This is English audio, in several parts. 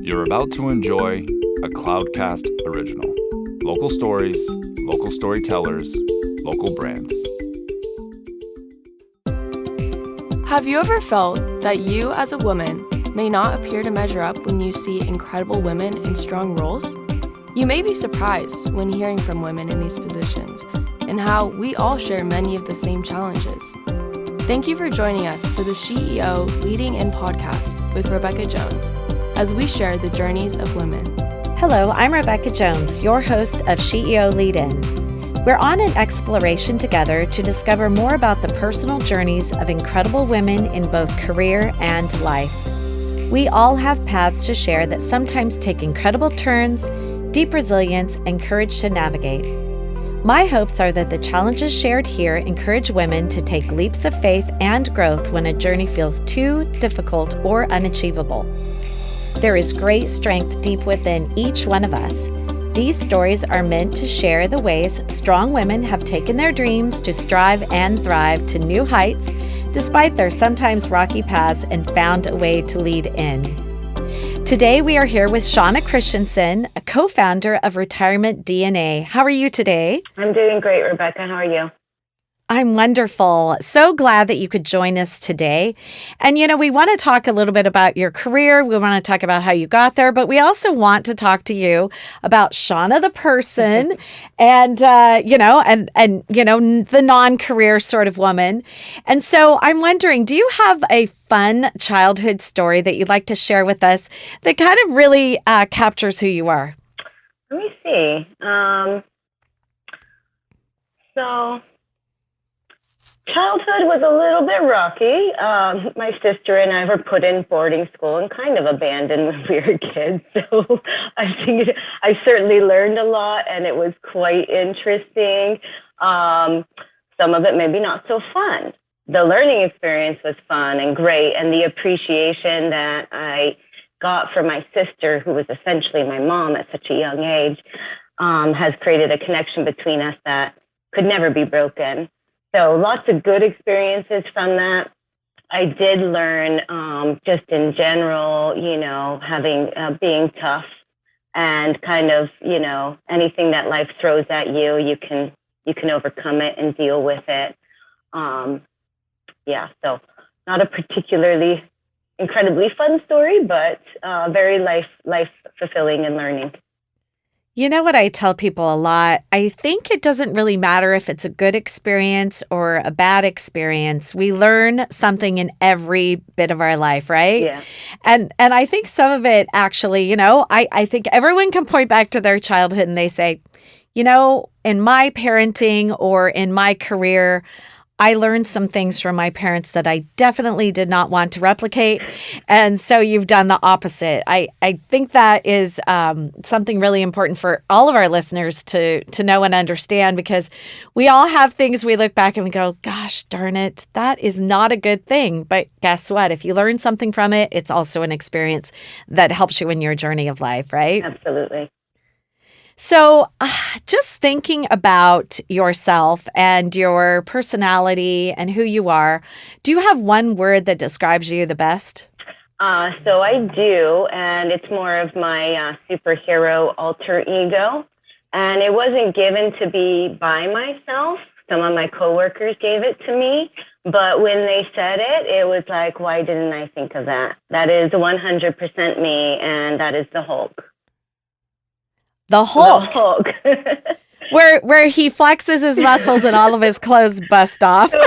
You're about to enjoy a Cloudcast original. Local stories, local storytellers, local brands. Have you ever felt that you as a woman may not appear to measure up when you see incredible women in strong roles? You may be surprised when hearing from women in these positions and how we all share many of the same challenges. Thank you for joining us for the SheEO Lead-In podcast with Rebecca Jones as we share the journeys of women. Hello, I'm Rebecca Jones, your host of SheEO Lead-In. We're on an exploration together to discover more about the personal journeys of incredible women in both career and life. We all have paths to share that sometimes take incredible turns, deep resilience, and courage to navigate. My hopes are that the challenges shared here encourage women to take leaps of faith and growth when a journey feels too difficult or unachievable. There is great strength deep within each one of us. These stories are meant to share the ways strong women have taken their dreams to strive and thrive to new heights, despite their sometimes rocky paths, and found a way to lead in. Today, we are here with Shawna Christiansen, a co-founder of RetirementDNA. How are you today? I'm doing great, Rebecca. How are you? I'm wonderful. So glad that you could join us today. And, we want to talk a little bit about your career. We want to talk about how you got there, but we also want to talk to you about Shawna the person and, the non-career sort of woman. And so I'm wondering, do you have a fun childhood story that you'd like to share with us that kind of really captures who you are? Let me see. Childhood was a little bit rocky. My sister and I were put in boarding school and kind of abandoned when we were kids. So I think I certainly learned a lot, and it was quite interesting. Some of it maybe not so fun. The learning experience was fun and great, and the appreciation that I got from my sister, who was essentially my mom at such a young age, has created a connection between us that could never be broken. So lots of good experiences from that. I did learn just in general, being tough and kind of, anything that life throws at you, you can overcome it and deal with it. So not a particularly incredibly fun story, but very life fulfilling and learning. You know what I tell people a lot? I think it doesn't really matter if it's a good experience or a bad experience. We learn something in every bit of our life, right? Yeah. And I think some of it actually, I think everyone can point back to their childhood and they say, in my parenting or in my career, I learned some things from my parents that I definitely did not want to replicate. And so you've done the opposite. I think that is something really important for all of our listeners to know and understand, because we all have things we look back and we go, gosh, darn it, that is not a good thing. But guess what? If you learn something from it, it's also an experience that helps you in your journey of life, right? Absolutely. So just thinking about yourself and your personality and who you are, do you have one word that describes you the best? So I do, and it's more of my superhero alter ego. And it wasn't given to be by myself. Some of my coworkers gave it to me. But when they said it, it was like, why didn't I think of that? That is 100% me, and that is the Hulk. The Hulk. The Hulk. where he flexes his muscles and all of his clothes bust off. So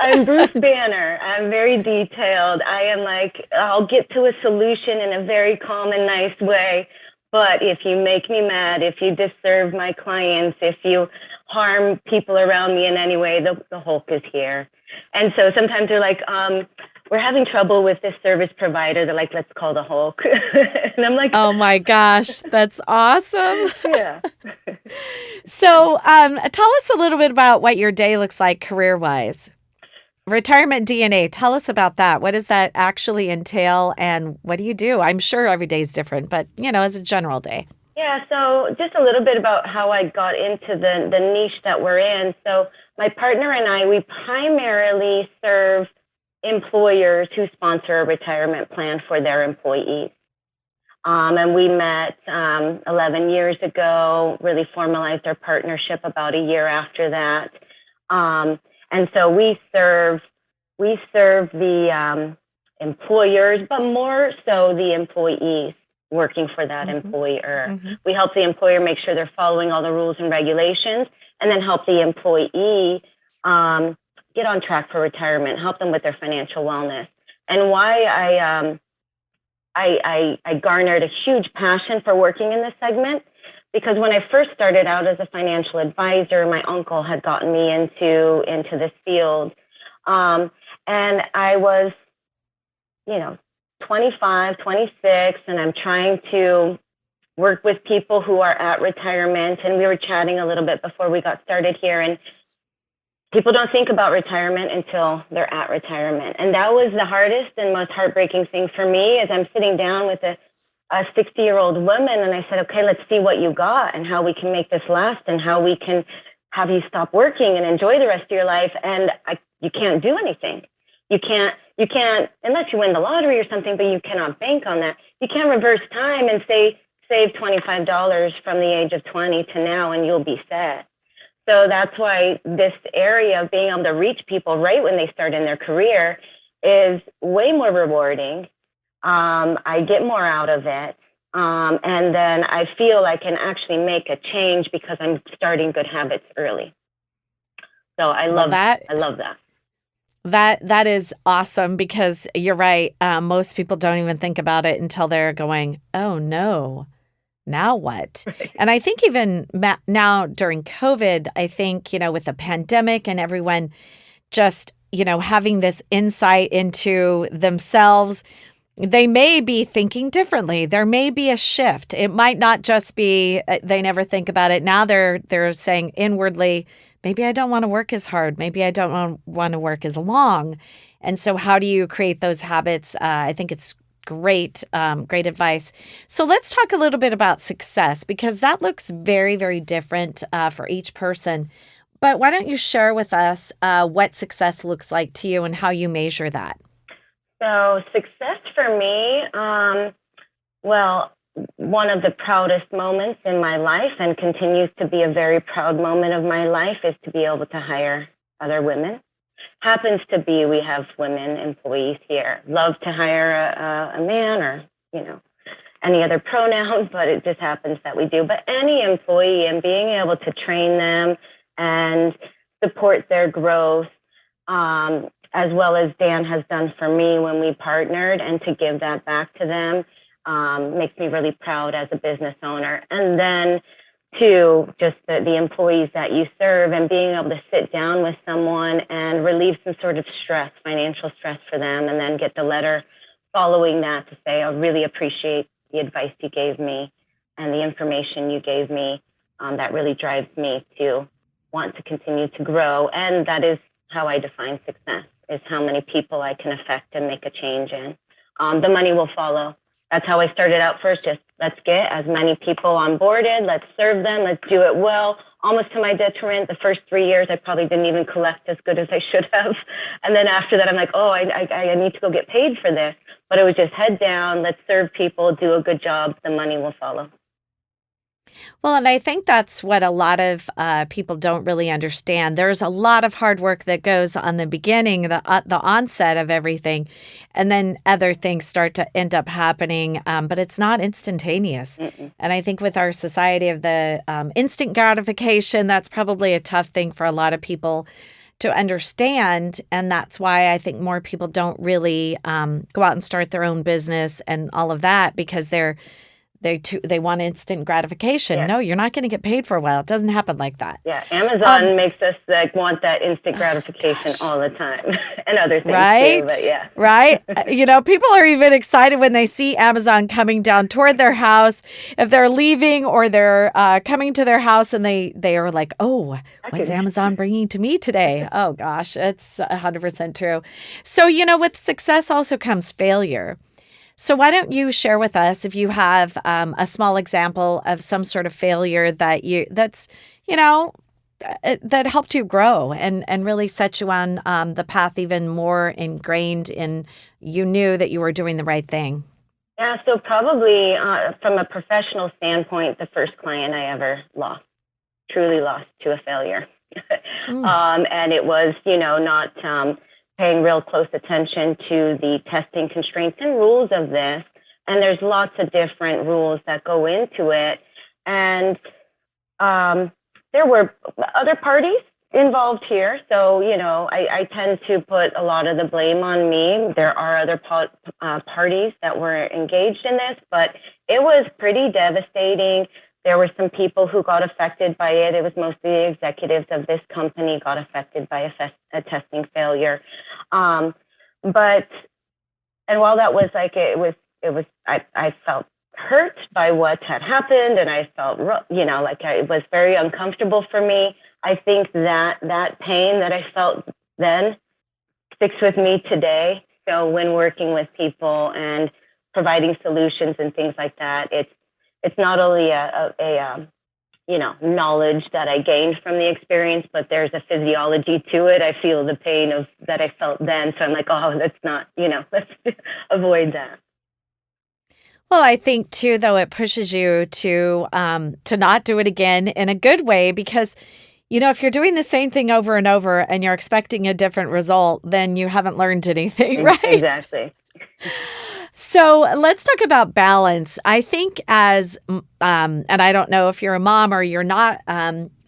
I'm Bruce Banner. I'm very detailed. I am like, I'll get to a solution in a very calm and nice way. But if you make me mad, if you disserve my clients, if you harm people around me in any way, the Hulk is here. And so sometimes they're like, we're having trouble with this service provider. They're like, let's call the Hulk. And I'm like, oh my gosh, that's awesome. Yeah. So tell us a little bit about what your day looks like career-wise. RetirementDNA, tell us about that. What does that actually entail, and what do you do? I'm sure every day is different, but, as a general day. Yeah, so just a little bit about how I got into the niche that we're in. So my partner and I, we primarily serve employers who sponsor a retirement plan for their employees. And we met 11 years ago, really formalized our partnership about a year after that. And so we serve the employers, but more so the employees working for that employer. We help the employer make sure they're following all the rules and regulations, and then help the employee get on track for retirement, help them with their financial wellness. And why I garnered a huge passion for working in this segment, because when I first started out as a financial advisor, my uncle had gotten me into this field. And I was, 25, 26, and I'm trying to work with people who are at retirement. And we were chatting a little bit before we got started here, and people don't think about retirement until they're at retirement. And that was the hardest and most heartbreaking thing for me, is I'm sitting down with a 60-year-old woman, and I said, okay, let's see what you got and how we can make this last and how we can have you stop working and enjoy the rest of your life. And you can't do anything. You can't, unless you win the lottery or something, but you cannot bank on that. You can't reverse time and say, save $25 from the age of 20 to now and you'll be set. So that's why this area of being able to reach people right when they start in their career is way more rewarding. I get more out of it. And then I feel I can actually make a change because I'm starting good habits early. So I love that. I love that. That is awesome, because you're right. Most people don't even think about it until they're going, oh no, now what? Right. And I think even now during COVID, I think, with the pandemic and everyone just, having this insight into themselves, they may be thinking differently. There may be a shift. It might not just be they never think about it. Now they're saying inwardly, maybe I don't want to work as hard. Maybe I don't want to work as long. And so how do you create those habits? I think it's great advice. So let's talk a little bit about success, because that looks very, very different for each person. But why don't you share with us what success looks like to you and how you measure that? So success for me, one of the proudest moments in my life, and continues to be a very proud moment of my life, is to be able to hire other women. Happens to be we have women employees here. Love to hire a man, or any other pronoun, but it just happens that we do. But any employee, and being able to train them and support their growth, as well as Dan has done for me when we partnered, and to give that back to them, makes me really proud as a business owner. And then to just the employees that you serve, and being able to sit down with someone and relieve some sort of stress, financial stress for them, and then get the letter following that to say, I really appreciate the advice you gave me and the information you gave me. That really drives me to want to continue to grow. And that is how I define success, is how many people I can affect and make a change in. The money will follow. That's how I started out first. Just let's get as many people onboarded. Let's serve them. Let's do it well. Almost to my detriment. The first 3 years, I probably didn't even collect as good as I should have. And then after that, I'm like, I need to go get paid for this. But it was just head down. Let's serve people, do a good job. The money will follow. Well, and I think that's what a lot of people don't really understand. There's a lot of hard work that goes on the beginning, the onset of everything, and then other things start to end up happening, but it's not instantaneous. Mm-mm. And I think with our society of the instant gratification, that's probably a tough thing for a lot of people to understand. And that's why I think more people don't really go out and start their own business and all of that, because they want instant gratification. Yeah. No, you're not going to get paid for a while. It doesn't happen like that. Yeah, Amazon makes us want that instant gratification all the time, and other things too. But yeah, right. People are even excited when they see Amazon coming down toward their house. If they're leaving or they're coming to their house, and they are like, "Oh, what's Amazon bringing to me today?" Oh gosh, it's 100% true. So with success also comes failure. So why don't you share with us if you have a small example of some sort of failure that helped you grow and really set you on the path even more ingrained in, you knew that you were doing the right thing? Yeah, so probably from a professional standpoint, the first client I ever lost, truly lost to a failure. And it was, not paying real close attention to the testing constraints and rules of this. And there's lots of different rules that go into it. And there were other parties involved here. So, I tend to put a lot of the blame on me. There are other parties that were engaged in this, but it was pretty devastating. There were some people who got affected by it. It was mostly the executives of this company got affected by a testing failure. And while that was I felt hurt by what had happened, and I felt, it was very uncomfortable for me. I think that pain that I felt then sticks with me today. So when working with people and providing solutions and things like that, it's not only a knowledge that I gained from the experience, but there's a physiology to it. I feel the pain that I felt then. So I'm like, oh, let's not, let's avoid that. Well, I think too, though, it pushes you to not do it again in a good way, because, if you're doing the same thing over and over and you're expecting a different result, then you haven't learned anything, right? Exactly. So let's talk about balance. I think and I don't know if you're a mom or you're not,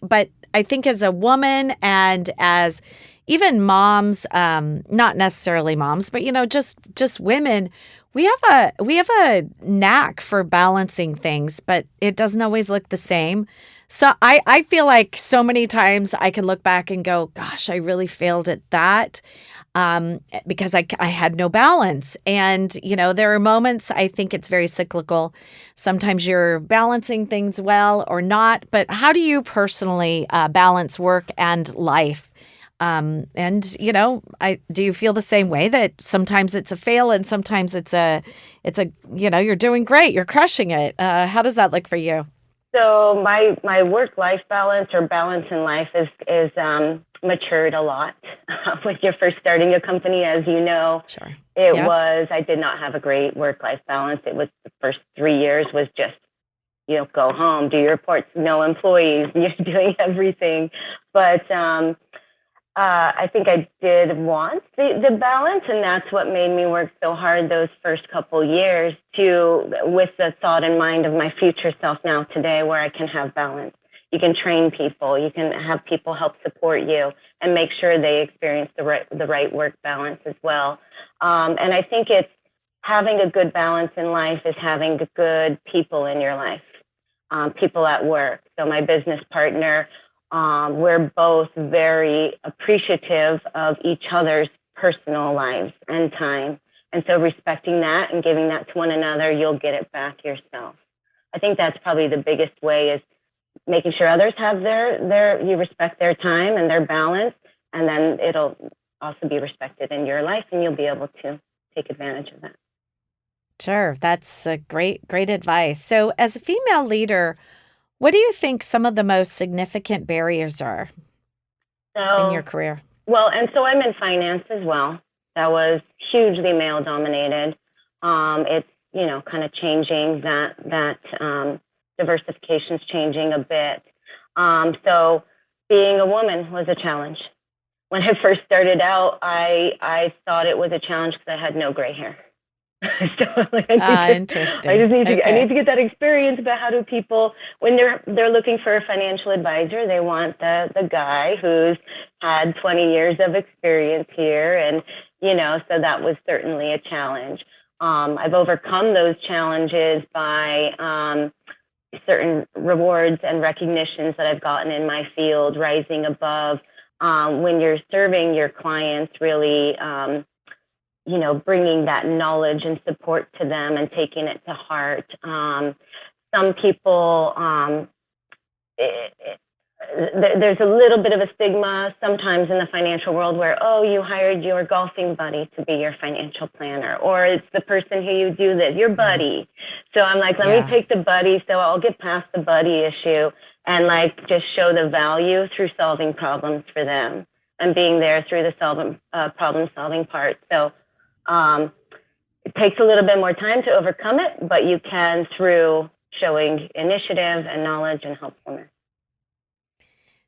but I think as a woman and as even moms, not necessarily moms, but, just women, we have a knack for balancing things, but it doesn't always look the same. So I feel like so many times I can look back and go, gosh, I really failed at that because I had no balance. And, there are moments, I think it's very cyclical. Sometimes you're balancing things well or not. But how do you personally balance work and life? Do you feel the same way that sometimes it's a fail and sometimes it's a you're doing great, you're crushing it. How does that look for you? So my work-life balance or balance in life is matured a lot. When you're first starting a company, as you know, sure. I did not have a great work-life balance. It was the first 3 years was just, go home, do your reports, no employees, you're doing everything. But I think I did want the balance, and that's what made me work so hard those first couple years with the thought in mind of my future self now today, where I can have balance. You can train people, you can have people help support you and make sure they experience the right work balance as well. And I think it's having a good balance in life is having good people in your life, people at work. So my business partner, we're both very appreciative of each other's personal lives and time. And so respecting that and giving that to one another, you'll get it back yourself. I think that's probably the biggest way, is making sure others have you respect their time and their balance, and then it'll also be respected in your life and you'll be able to take advantage of that. Sure. That's a great advice. So as a female leader, what do you think some of the most significant barriers are in your career? Well, and so I'm in finance as well. That was hugely male dominated. It's, kind of changing that diversification's changing a bit. So being a woman was a challenge. When I first started out, I thought it was a challenge because I had no gray hair. So interesting. I need to get that experience about how do people, when they're looking for a financial advisor, they want the guy who's had 20 years of experience here, and so that was certainly a challenge. I've overcome those challenges by certain rewards and recognitions that I've gotten in my field, rising above. When you're serving your clients, really bringing that knowledge and support to them and taking it to heart. Some people, there's a little bit of a stigma sometimes in the financial world where, oh, you hired your golfing buddy to be your financial planner, or it's the person who you do this, your buddy. So I'm like, let me take the buddy, so I'll get past the buddy issue and just show the value through solving problems for them and being there through the problem solving part. So it takes a little bit more time to overcome it, but you can through showing initiative and knowledge and helpfulness.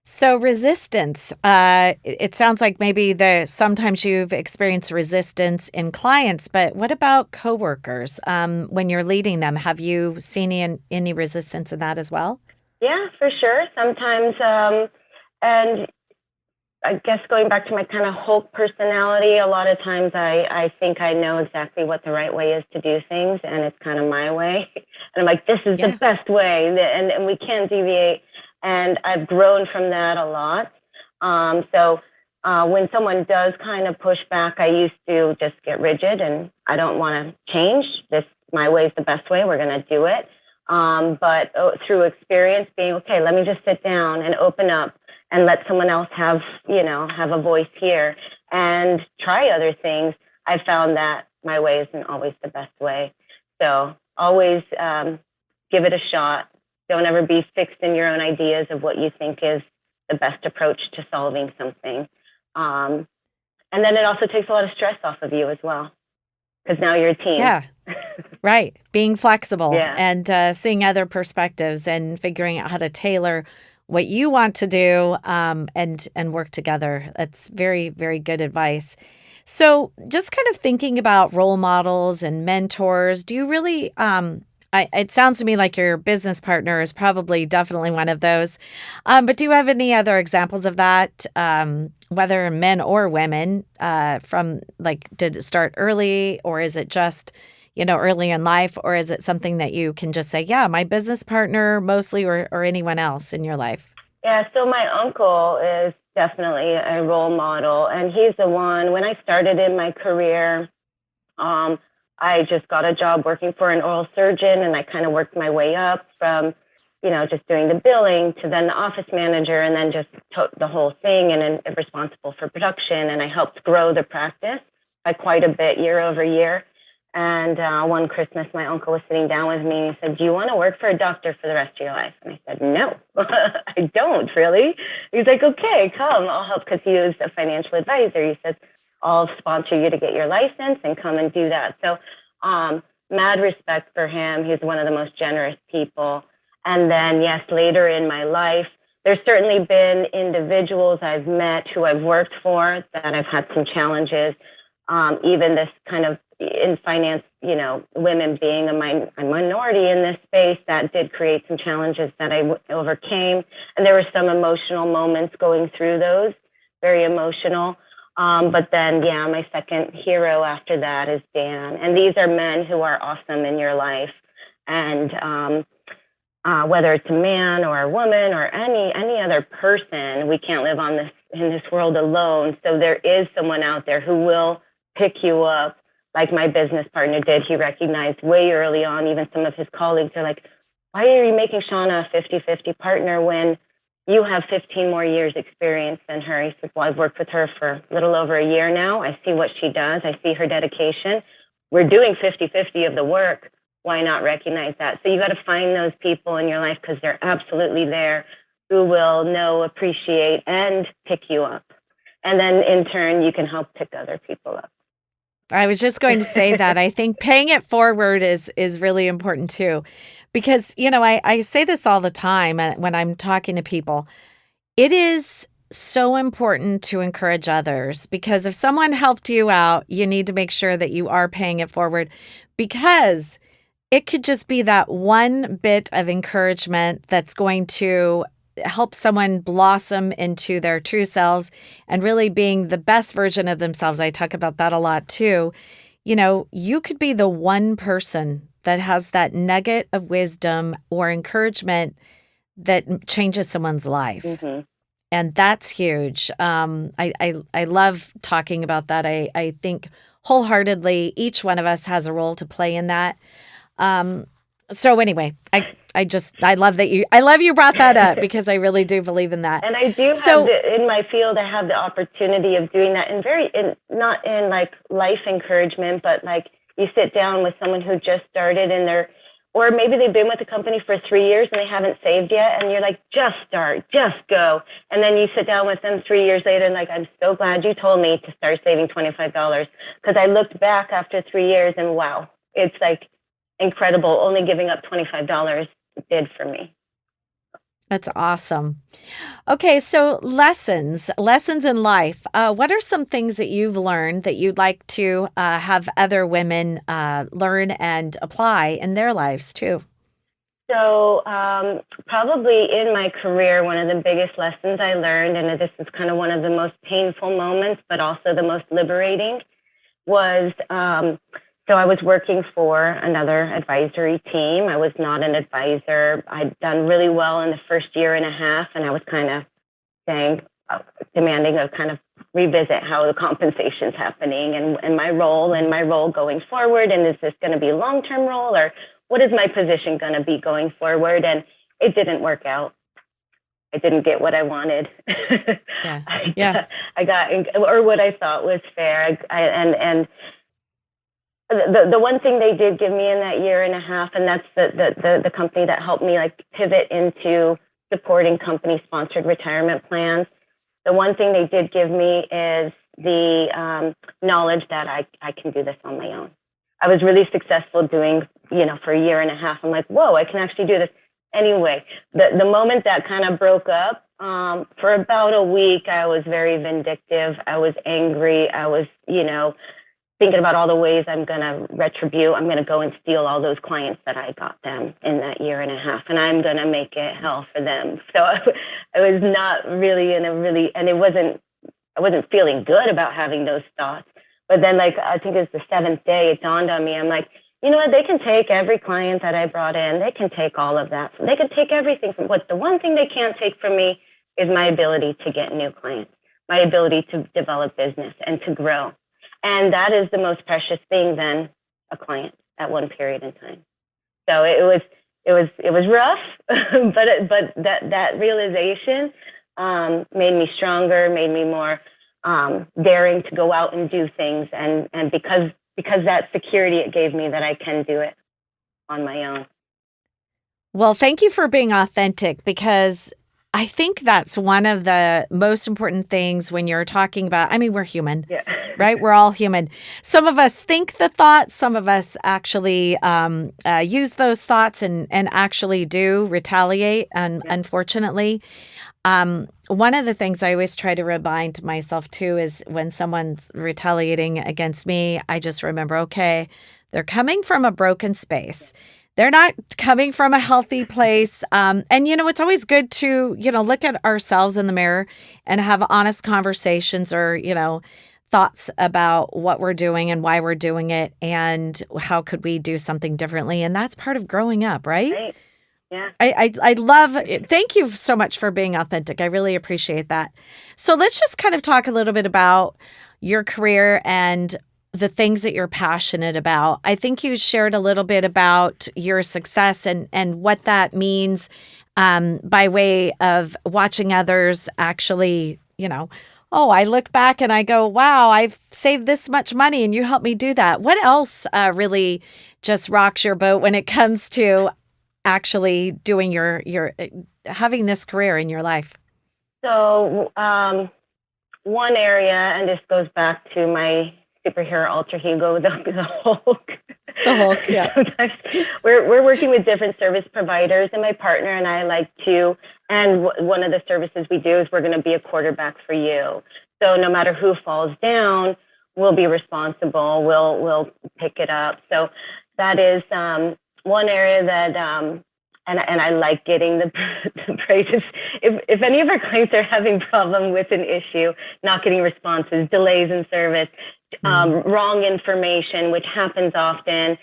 So resistance, it sounds like maybe sometimes you've experienced resistance in clients, but what about coworkers when you're leading them? Have you seen any resistance in that as well? Yeah, for sure. Sometimes, and I guess going back to my kind of Hulk personality, a lot of times I think I know exactly what the right way is to do things, and it's kind of my way. And I'm like, this is the best way, and we can't deviate. And I've grown from that a lot. So when someone does kind of push back, I used to just get rigid, and I don't want to change. My way is the best way. We're going to do it. But through experience, being okay, let me just sit down and open up and let someone else have a voice here and try other things. I found that my way isn't always the best way. So always give it a shot. Don't ever be fixed in your own ideas of what you think is the best approach to solving something. And then it also takes a lot of stress off of you as well, because now you're a team. Yeah, right. Being flexible Yeah. and seeing other perspectives and figuring out how to tailor what you want to do and work together. That's very, very good advice. So just kind of thinking about role models and mentors, do you really it sounds to me like your business partner is probably definitely one of those. But do you have any other examples of that, whether men or women, from did it start early, or is it just, early in life, or is it something that you can just say, yeah, my business partner mostly, or anyone else in your life? Yeah, so my uncle is definitely a role model, and he's the one, when I started in my career, I just got a job working for an oral surgeon, and I kind of worked my way up from, just doing the billing to then the office manager, and then just the whole thing, and then responsible for production. And I helped grow the practice by quite a bit year over year. And one Christmas, my uncle was sitting down with me and he said, do you want to work for a doctor for the rest of your life? And I said, no, I don't really. He's like, okay, come, I'll help, because he was a financial advisor. He said, I'll sponsor you to get your license and come and do that. So mad respect for him. He's one of the most generous people. And then, yes, later in my life, there's certainly been individuals I've met who I've worked for that I've had some challenges. Even this kind of in finance, women being a minority in this space, that did create some challenges that I overcame. And there were some emotional moments going through those, very emotional. But then, my second hero after that is Dan. And these are men who are awesome in your life. And whether it's a man or a woman or any other person, we can't live in this world alone. So there is someone out there who will pick you up, like my business partner did. He recognized way early on, even some of his colleagues are like, why are you making Shawna a 50-50 partner when you have 15 more years experience than her? He said, well, I've worked with her for a little over a year now. I see what she does. I see her dedication. We're doing 50-50 of the work. Why not recognize that? So you got to find those people in your life, because they're absolutely there, who will know, appreciate, and pick you up. And then in turn, you can help pick other people up. I was just going to say that. I think paying it forward is really important too, because, I say this all the time when I'm talking to people. It is so important to encourage others, because if someone helped you out, you need to make sure that you are paying it forward, because it could just be that one bit of encouragement that's going to help someone blossom into their true selves and really being the best version of themselves. I talk about that a lot too. You could be the one person that has that nugget of wisdom or encouragement that changes someone's life. Mm-hmm. And that's huge. I love talking about that. I think wholeheartedly each one of us has a role to play in that. So anyway, I love you brought that up, because I really do believe in that. And I do have in my field, I have the opportunity of doing that not in like life encouragement, but like you sit down with someone who just started in or maybe they've been with the company for 3 years and they haven't saved yet. And you're like, just start, just go. And then you sit down with them 3 years later and like, I'm so glad you told me to start saving $25, because I looked back after 3 years and wow, it's like incredible. Only giving up $25 did for me. That's awesome. Okay, so lessons in life. What are some things that you've learned that you'd like to have other women learn and apply in their lives too? So probably in my career, one of the biggest lessons I learned, and this is kind of one of the most painful moments, but also the most liberating, was so I was working for another advisory team. I was not an advisor. I'd done really well in the first year and a half, and I was kind of saying, demanding a kind of revisit how the compensation's happening and my role going forward. And is this going to be a long-term role, or what is my position going to be going forward? And it didn't work out. I didn't get what I wanted. Yeah. I got, or what I thought was fair. And the one thing they did give me in that year and a half, and that's the company that helped me like pivot into supporting company sponsored retirement plans. The one thing they did give me is the knowledge that I can do this on my own. I was really successful doing, for a year and a half. I'm like, whoa, I can actually do this. Anyway, the moment that kind of broke up, for about a week, I was very vindictive. I was angry. I was, thinking about all the ways I'm going to retribute. I'm going to go and steal all those clients that I got them in that year and a half, and I'm going to make it hell for them. So I was not really and I wasn't feeling good about having those thoughts. But then I think it was the seventh day, it dawned on me. I'm like, you know what? They can take every client that I brought in. They can take all of that. They can take everything from what the one thing they can't take from me is my ability to get new clients, my ability to develop business and to grow. And that is the most precious thing than a client at one period in time. So it was rough, but that realization made me stronger, made me more daring to go out and do things. And because that security it gave me that I can do it on my own. Well, thank you for being authentic, because I think that's one of the most important things when you're talking about, we're human. Yeah. Right? We're all human. Some of us think the thoughts. Some of us actually use those thoughts and actually do retaliate. And unfortunately, one of the things I always try to remind myself too is when someone's retaliating against me, I just remember, okay, they're coming from a broken space. They're not coming from a healthy place. And, it's always good to, look at ourselves in the mirror and have honest conversations or, thoughts about what we're doing and why we're doing it and how could we do something differently. And that's part of growing up, right? Right. Yeah. I love it. Thank you so much for being authentic. I really appreciate that. So let's just kind of talk a little bit about your career and the things that you're passionate about. I think you shared a little bit about your success and what that means by way of watching others actually, I look back and I go, wow, I've saved this much money and you helped me do that. What else really just rocks your boat when it comes to actually doing your having this career in your life? So one area, and this goes back to my superhero alter ego, the Hulk. The Hulk, yeah. Sometimes we're working with different service providers, and my partner and I like to, and one of the services we do is we're going to be a quarterback for you. So no matter who falls down, we'll be responsible. We'll pick it up. So that is one area that, and I like getting the praise. If any of our clients are having problem with an issue, not getting responses, delays in service, wrong information, which happens often,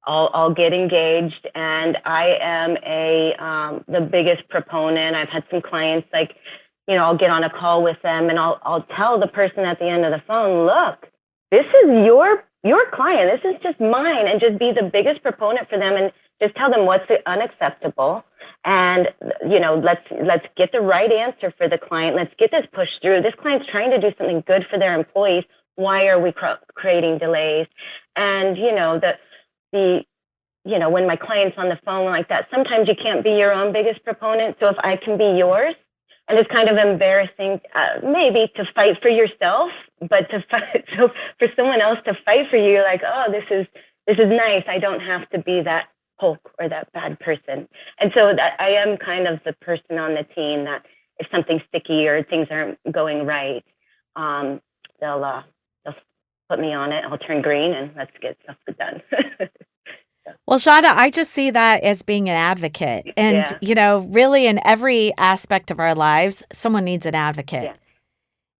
I'll get engaged, and I am the biggest proponent. I've had some clients I'll get on a call with them and I'll tell the person at the end of the phone, look, this is your client. This is just mine, and just be the biggest proponent for them and just tell them what's unacceptable. And, let's get the right answer for the client. Let's get this pushed through. This client's trying to do something good for their employees. Why are we creating delays? And, the when my client's on the phone like that, sometimes you can't be your own biggest proponent. So if I can be yours, and it's kind of embarrassing, maybe to fight for yourself, but to fight, so for someone else to fight for you, you're like, oh, this is nice. I don't have to be that Hulk or that bad person. And so that I am kind of the person on the team that if something's sticky or things aren't going right, they'll put me on it. I'll turn green and let's get stuff done. Well, Shawna, I just see that as being an advocate. And, really in every aspect of our lives, someone needs an advocate. Yeah.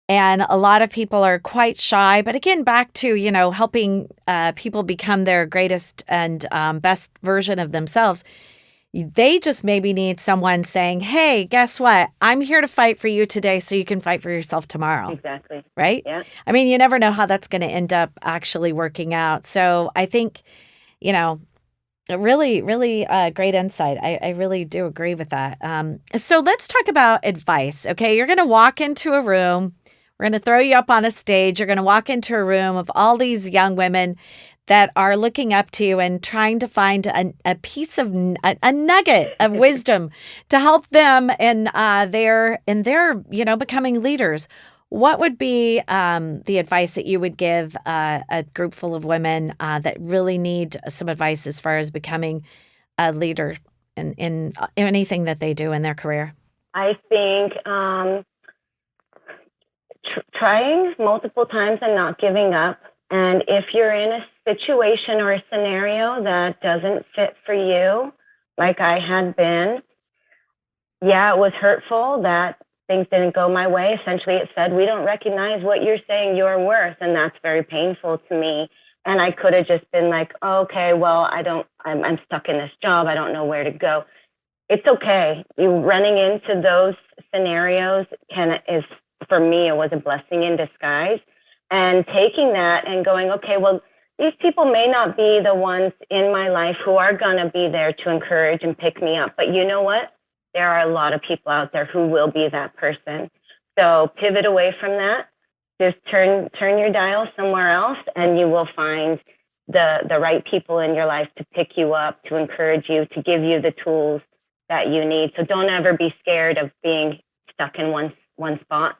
And a lot of people are quite shy. But again, back to, helping people become their greatest and best version of themselves. They just maybe need someone saying, hey, guess what? I'm here to fight for you today so you can fight for yourself tomorrow. Exactly. Right? Yeah. I mean, you never know how that's going to end up actually working out. So I think, really, really great insight. I really do agree with that. So let's talk about advice. Okay. You're going to walk into a room. We're going to throw you up on a stage. You're going to walk into a room of all these young women that are looking up to you and trying to find a piece of a nugget of wisdom to help them in their becoming leaders. What would be the advice that you would give a group full of women that really need some advice as far as becoming a leader in anything that they do in their career? I think trying multiple times and not giving up. And if you're in a situation or a scenario that doesn't fit for you, like I had been, yeah, it was hurtful that things didn't go my way. Essentially, it said, we don't recognize what you're saying you're worth. And that's very painful to me. And I could have just been like, oh, okay, well, I'm stuck in this job. I don't know where to go. It's okay. You running into those scenarios is, for me, it was a blessing in disguise. And taking that and going, okay, well, these people may not be the ones in my life who are going to be there to encourage and pick me up. But you know what? There are a lot of people out there who will be that person. So pivot away from that. Just turn your dial somewhere else, and you will find the right people in your life to pick you up, to encourage you, to give you the tools that you need. So don't ever be scared of being stuck in one spot,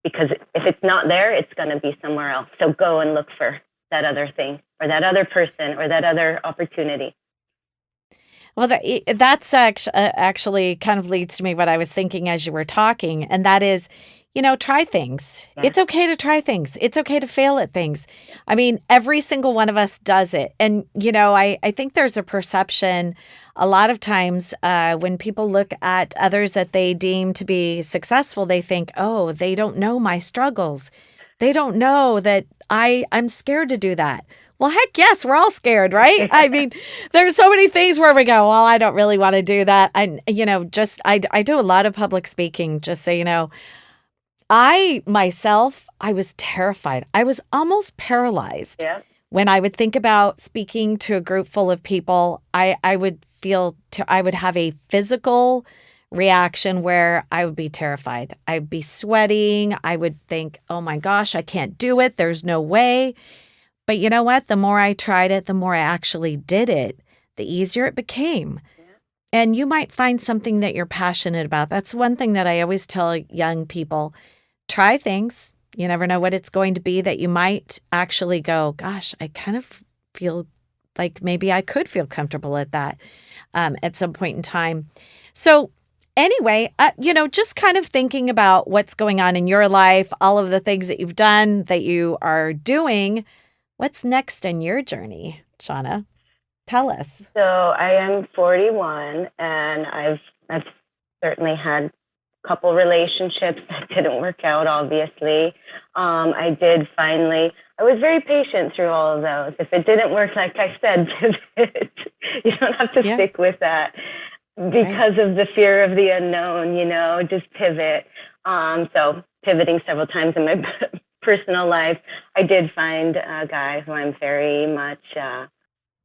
because if it's not there, it's going to be somewhere else. So go and look for that other thing or that other person or that other opportunity. Well, that's actually kind of leads to me what I was thinking as you were talking, and that is, try things. Yeah. It's okay to try things. It's okay to fail at things. I mean, every single one of us does it. And, I think there's a perception a lot of times when people look at others that they deem to be successful, they think, oh, they don't know my struggles. They don't know that I'm scared to do that. Well, heck yes, we're all scared, right? I mean, there's so many things where we go, well, I don't really want to do that. And, I do a lot of public speaking, just so you know. I was terrified. I was almost paralyzed. Yeah. When I would think about speaking to a group full of people, I would have a physical reaction where I would be terrified. I'd be sweating. I would think, oh my gosh, I can't do it. There's no way. But you know what? The more I tried it, the more I actually did it, the easier it became. Yeah. And you might find something that you're passionate about. That's one thing that I always tell young people. Try things. You never know what it's going to be that you might actually go, gosh, I kind of feel like maybe I could feel comfortable at that at some point in time. So anyway, just kind of thinking about what's going on in your life, all of the things that you've done, that you are doing. What's next in your journey, Shawna? Tell us. So I am 41, and I've certainly had a couple relationships that didn't work out, obviously. I was very patient through all of those. If it didn't work, like I said, pivot. You don't have to stick with that because of the fear of the unknown, just pivot. So pivoting several times in my personal life. I did find a guy who I'm very much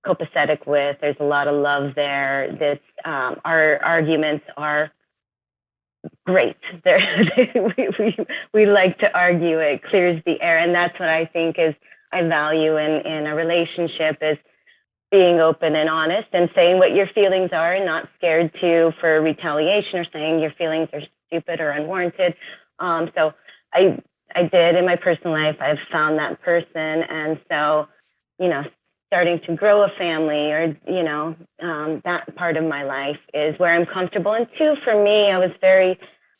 copacetic with. There's a lot of love there. Our arguments are great. We like to argue. It clears the air, and that's what I think I value in a relationship is being open and honest and saying what your feelings are and not scared for retaliation or saying your feelings are stupid or unwarranted. So I did in my personal life, I've found that person. And so, starting to grow a family or, that part of my life is where I'm comfortable. And two, for me, I was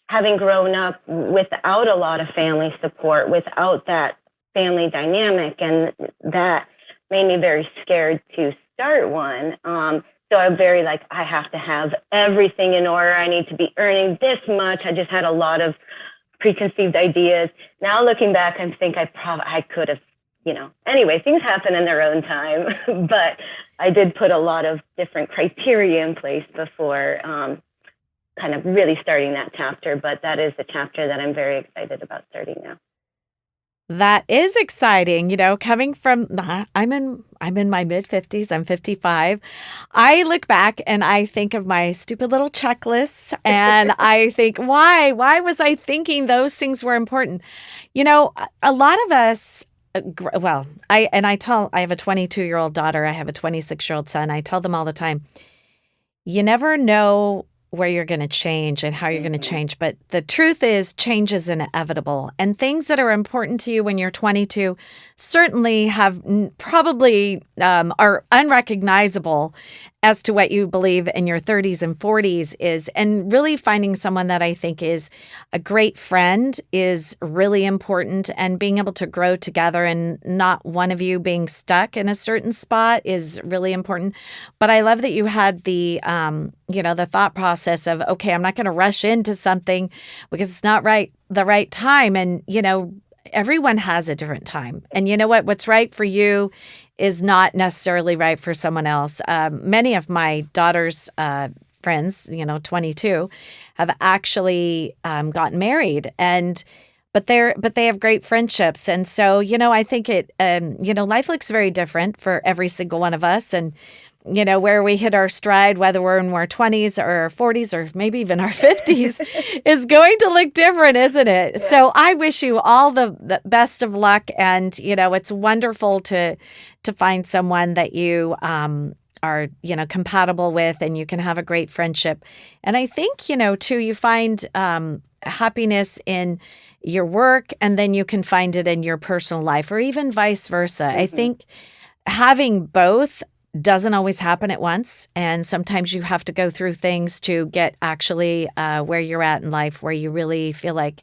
having grown up without a lot of family support, without that family dynamic, and that made me very scared to start one. So I'm very I have to have everything in order. I need to be earning this much. I just had a lot of preconceived ideas. Now looking back, I think I could have, anyway, things happen in their own time, but I did put a lot of different criteria in place before kind of really starting that chapter. But that is the chapter that I'm very excited about starting now. That is exciting. Coming from, I'm in my mid-50s, I'm 55. I look back and I think of my stupid little checklists and I think, why was I thinking those things were important? A lot of us, I have a 22-year-old daughter, I have a 26-year-old son. I tell them all the time, you never know where you're going to change and how you're going to change. But the truth is change is inevitable. And things that are important to you when you're 22 certainly have probably are unrecognizable as to what you believe in your 30s and 40s is. And really finding someone that I think is a great friend is really important. And being able to grow together and not one of you being stuck in a certain spot is really important. But I love that you had the thought process of, okay, I'm not going to rush into something because it's not the right time. And, everyone has a different time. And you know what? What's right for you is not necessarily right for someone else. Many of my daughter's friends, 22, have actually gotten married, but they have great friendships. And so, I think life looks very different for every single one of us. And where we hit our stride, whether we're in our 20s or our 40s or maybe even our 50s, is going to look different, isn't it? Yeah. So I wish you all the best of luck. And, it's wonderful to find someone that you are, compatible with and you can have a great friendship. And I think, too, you find happiness in your work and then you can find it in your personal life or even vice versa. Mm-hmm. I think having both doesn't always happen at once. And sometimes you have to go through things to get actually where you're at in life, where you really feel like,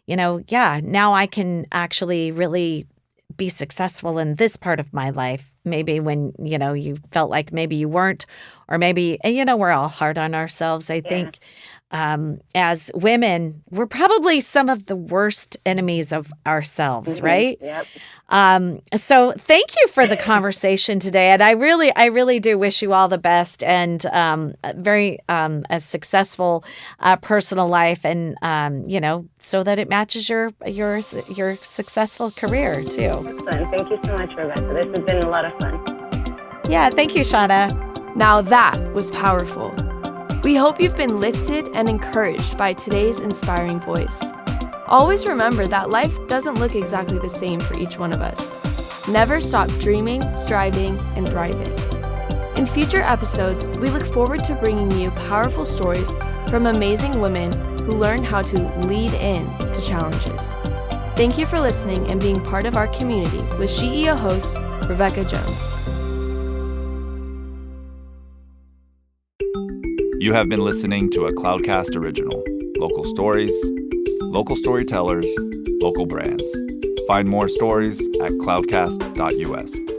now I can actually really be successful in this part of my life. Maybe when, you felt like maybe you weren't, or maybe, we're all hard on ourselves. I think as women, we're probably some of the worst enemies of ourselves, right? Yep. So thank you for the conversation today. And I really do wish you all the best and very a successful personal life and, so that it matches your successful career too. Excellent. Thank you so much, Rebecca. This has been a lot of fun. Yeah. Thank you, Shawna. Now that was powerful. We hope you've been lifted and encouraged by today's inspiring voice. Always remember that life doesn't look exactly the same for each one of us. Never stop dreaming, striving, and thriving. In future episodes, we look forward to bringing you powerful stories from amazing women who learned how to lead in to challenges. Thank you for listening and being part of our community with SheEO host, Rebecca Jones. You have been listening to a Cloudcast original. Local stories, local storytellers, local brands. Find more stories at cloudcast.us.